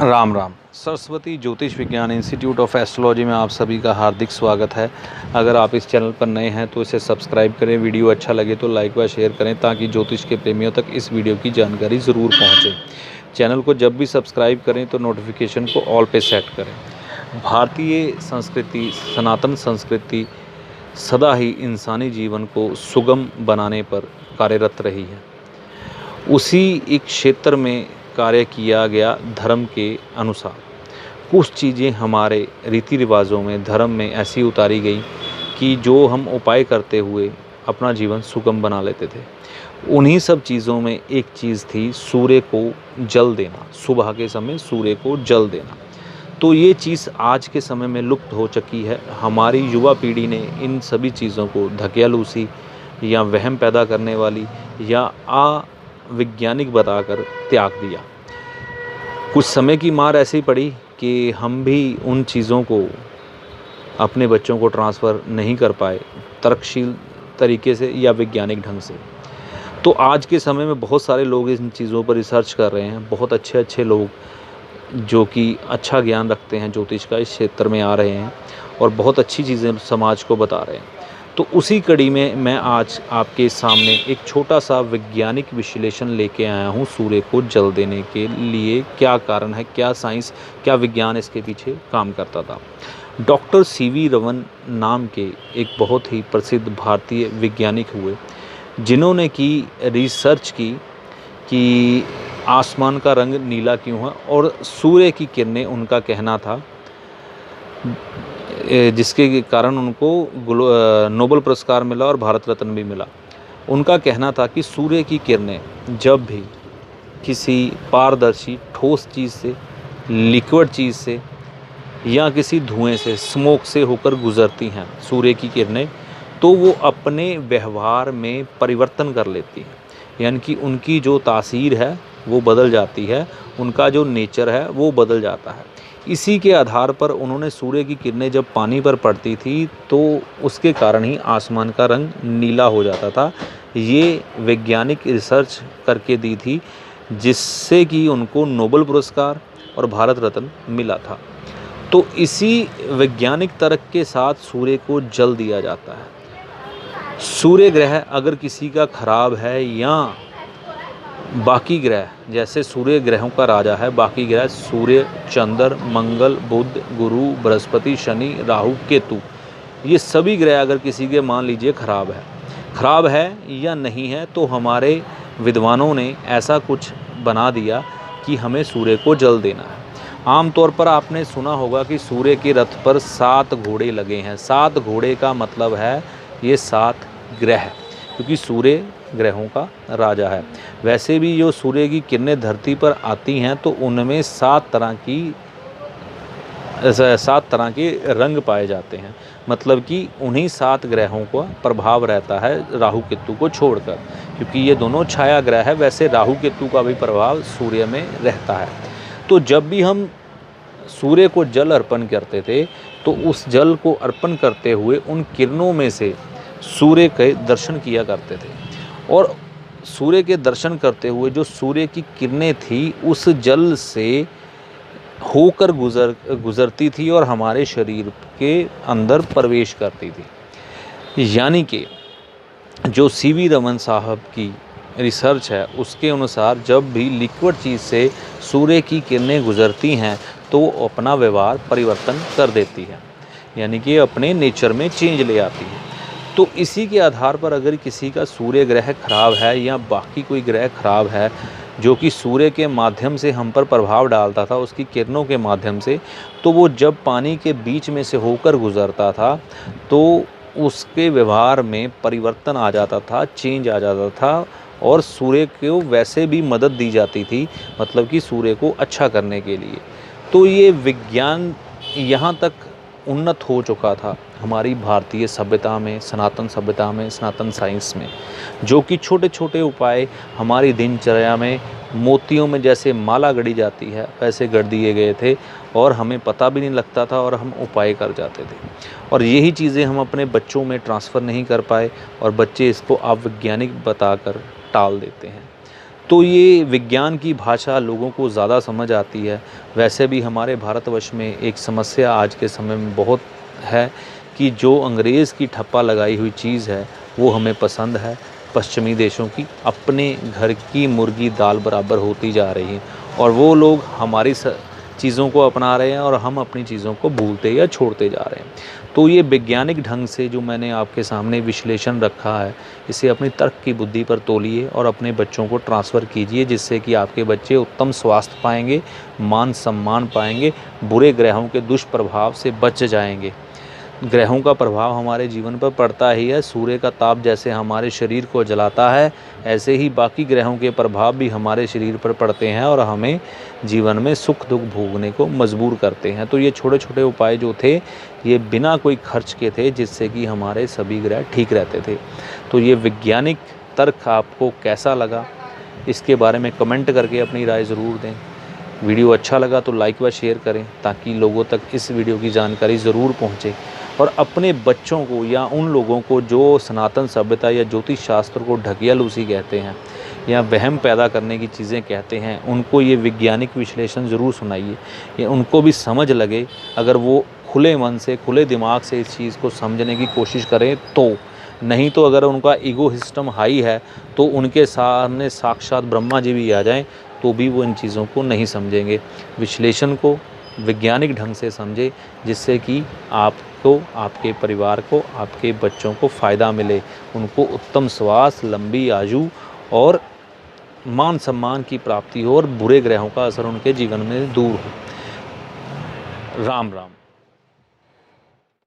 राम राम। सरस्वती ज्योतिष विज्ञान institute of astrology में आप सभी का हार्दिक स्वागत है। अगर आप इस चैनल पर नए हैं तो इसे सब्सक्राइब करें, वीडियो अच्छा लगे तो लाइक व शेयर करें ताकि ज्योतिष के प्रेमियों तक इस वीडियो की जानकारी ज़रूर पहुंचे। चैनल को जब भी सब्सक्राइब करें तो नोटिफिकेशन को ऑल पे सेट करें। भारतीय संस्कृति, सनातन संस्कृति सदा ही इंसानी जीवन को सुगम बनाने पर कार्यरत रही है। उसी एक क्षेत्र में कार्य किया गया धर्म के अनुसार कुछ चीज़ें हमारे रीति रिवाजों में, धर्म में ऐसी उतारी गई कि जो हम उपाय करते हुए अपना जीवन सुगम बना लेते थे। उन्हीं सब चीज़ों में एक चीज़ थी सूर्य को जल देना, सुबह के समय सूर्य को जल देना। तो ये चीज़ आज के समय में लुप्त हो चुकी है। हमारी युवा पीढ़ी ने इन सभी चीज़ों को धकियालूसी या वहम पैदा करने वाली या वैज्ञानिक बताकर त्याग दिया। कुछ समय की मार ऐसी पड़ी कि हम भी उन चीज़ों को अपने बच्चों को ट्रांसफ़र नहीं कर पाए तर्कशील तरीके से या वैज्ञानिक ढंग से। तो आज के समय में बहुत सारे लोग इन चीज़ों पर रिसर्च कर रहे हैं। बहुत अच्छे अच्छे लोग जो कि अच्छा ज्ञान रखते हैं ज्योतिष का, इस क्षेत्र में आ रहे हैं और बहुत अच्छी चीज़ें समाज को बता रहे हैं। तो उसी कड़ी में मैं आज आपके सामने एक छोटा सा वैज्ञानिक विश्लेषण लेके आया हूँ। सूर्य को जल देने के लिए क्या कारण है, क्या साइंस, क्या विज्ञान इसके पीछे काम करता था। डॉक्टर सीवी रमन नाम के एक बहुत ही प्रसिद्ध भारतीय वैज्ञानिक हुए जिन्होंने की रिसर्च की कि आसमान का रंग नीला क्यों है, और सूर्य की किरणें, उनका कहना था, जिसके कारण उनको नोबेल पुरस्कार मिला और भारत रत्न भी मिला। उनका कहना था कि सूर्य की किरणें जब भी किसी पारदर्शी ठोस चीज़ से, लिक्विड चीज़ से या किसी धुएं से, स्मोक से होकर गुजरती हैं सूर्य की किरणें, तो वो अपने व्यवहार में परिवर्तन कर लेती हैं। यानी कि उनकी जो तासीर है वो बदल जाती है, उनका जो नेचर है वो बदल जाता है। इसी के आधार पर उन्होंने सूर्य की किरणें जब पानी पर पड़ती थी तो उसके कारण ही आसमान का रंग नीला हो जाता था। ये वैज्ञानिक रिसर्च करके दी थी जिससे कि उनको नोबेल पुरस्कार और भारत रत्न मिला था। तो इसी वैज्ञानिक तर्क के साथ सूर्य को जल दिया जाता है। सूर्य ग्रह अगर किसी का खराब है या बाकी ग्रह, जैसे सूर्य ग्रहों का राजा है, बाकी ग्रह सूर्य, चंद्र, मंगल, बुध, गुरु, बृहस्पति, शनि, राहु, केतु, ये सभी ग्रह अगर किसी के मान लीजिए खराब है या नहीं है, तो हमारे विद्वानों ने ऐसा कुछ बना दिया कि हमें सूर्य को जल देना है। आमतौर पर आपने सुना होगा कि सूर्य के रथ पर 7 घोड़े लगे हैं। 7 घोड़े का मतलब है ये 7 ग्रह, क्योंकि सूर्य ग्रहों का राजा है। वैसे भी जो सूर्य की किरणें धरती पर आती हैं तो उनमें 7 तरह के रंग पाए जाते हैं। मतलब कि उन्हीं 7 ग्रहों का प्रभाव रहता है राहु केतु को छोड़कर, क्योंकि ये दोनों छाया ग्रह है। वैसे राहु केतु का भी प्रभाव सूर्य में रहता है। तो जब भी हम सूर्य को जल अर्पण करते थे तो उस जल को अर्पण करते हुए उन किरणों में से सूर्य के दर्शन किया करते थे, और सूर्य के दर्शन करते हुए जो सूर्य की किरणें थी उस जल से होकर गुजरती थी और हमारे शरीर के अंदर प्रवेश करती थी। यानी कि जो सीवी रमन साहब की रिसर्च है उसके अनुसार जब भी लिक्विड चीज़ से सूर्य की किरणें गुजरती हैं तो वो अपना व्यवहार परिवर्तन कर देती है, यानी कि अपने नेचर में चेंज ले आती है। तो इसी के आधार पर अगर किसी का सूर्य ग्रह खराब है या बाकी कोई ग्रह खराब है जो कि सूर्य के माध्यम से हम पर प्रभाव डालता था, उसकी किरणों के माध्यम से, तो वो जब पानी के बीच में से होकर गुजरता था तो उसके व्यवहार में परिवर्तन आ जाता था, चेंज आ जाता था, और सूर्य को वैसे भी मदद दी जाती थी, मतलब कि सूर्य को अच्छा करने के लिए। तो ये विज्ञान यहाँ तक उन्नत हो चुका था हमारी भारतीय सभ्यता में, सनातन सभ्यता में, सनातन साइंस में, जो कि छोटे छोटे उपाय हमारी दिनचर्या में मोतियों में जैसे माला गढ़ी जाती है वैसे गढ़ दिए गए थे और हमें पता भी नहीं लगता था और हम उपाय कर जाते थे। और यही चीज़ें हम अपने बच्चों में ट्रांसफ़र नहीं कर पाए और बच्चे इसको अवैज्ञानिक बताकर टाल देते हैं। तो ये विज्ञान की भाषा लोगों को ज़्यादा समझ आती है। वैसे भी हमारे भारतवर्ष में एक समस्या आज के समय में बहुत है कि जो अंग्रेज़ की ठप्पा लगाई हुई चीज़ है वो हमें पसंद है, पश्चिमी देशों की अपने घर की मुर्गी दाल बराबर होती जा रही है और वो लोग हमारी चीज़ों को अपना रहे हैं और हम अपनी चीज़ों को भूलते या छोड़ते जा रहे हैं। तो ये वैज्ञानिक ढंग से जो मैंने आपके सामने विश्लेषण रखा है, इसे अपनी तर्क की बुद्धि पर तोलिए और अपने बच्चों को ट्रांसफ़र कीजिए, जिससे कि आपके बच्चे उत्तम स्वास्थ्य पाएंगे, मान सम्मान पाएंगे, बुरे ग्रहों के दुष्प्रभाव से बच जाएंगे। ग्रहों का प्रभाव हमारे जीवन पर पड़ता ही है। सूर्य का ताप जैसे हमारे शरीर को जलाता है, ऐसे ही बाकी ग्रहों के प्रभाव भी हमारे शरीर पर पड़ते हैं और हमें जीवन में सुख दुख भोगने को मजबूर करते हैं। तो ये छोटे छोटे उपाय जो थे ये बिना कोई खर्च के थे, जिससे कि हमारे सभी ग्रह ठीक रहते थे। तो ये वैज्ञानिक तर्क आपको कैसा लगा, इसके बारे में कमेंट करके अपनी राय ज़रूर दें। वीडियो अच्छा लगा तो लाइक व शेयर करें ताकि लोगों तक इस वीडियो की जानकारी ज़रूर पहुँचे। और अपने बच्चों को या उन लोगों को जो सनातन सभ्यता या ज्योतिष शास्त्र को ढकियालूसी कहते हैं या वहम पैदा करने की चीज़ें कहते हैं, उनको ये वैज्ञानिक विश्लेषण ज़रूर सुनाइए, ये उनको भी समझ लगे। अगर वो खुले मन से, खुले दिमाग से इस चीज़ को समझने की कोशिश करें तो, नहीं तो अगर उनका ईगो सिस्टम हाई है तो उनके सामने साक्षात ब्रह्मा जी भी आ जाएं तो भी वो इन चीज़ों को नहीं समझेंगे। विश्लेषण को वैज्ञानिक ढंग से समझे, जिससे कि आपको, आपके परिवार को, आपके बच्चों को फ़ायदा मिले, उनको उत्तम स्वास्थ्य, लंबी आयु और मान सम्मान की प्राप्ति हो और बुरे ग्रहों का असर उनके जीवन में दूर हो। राम राम।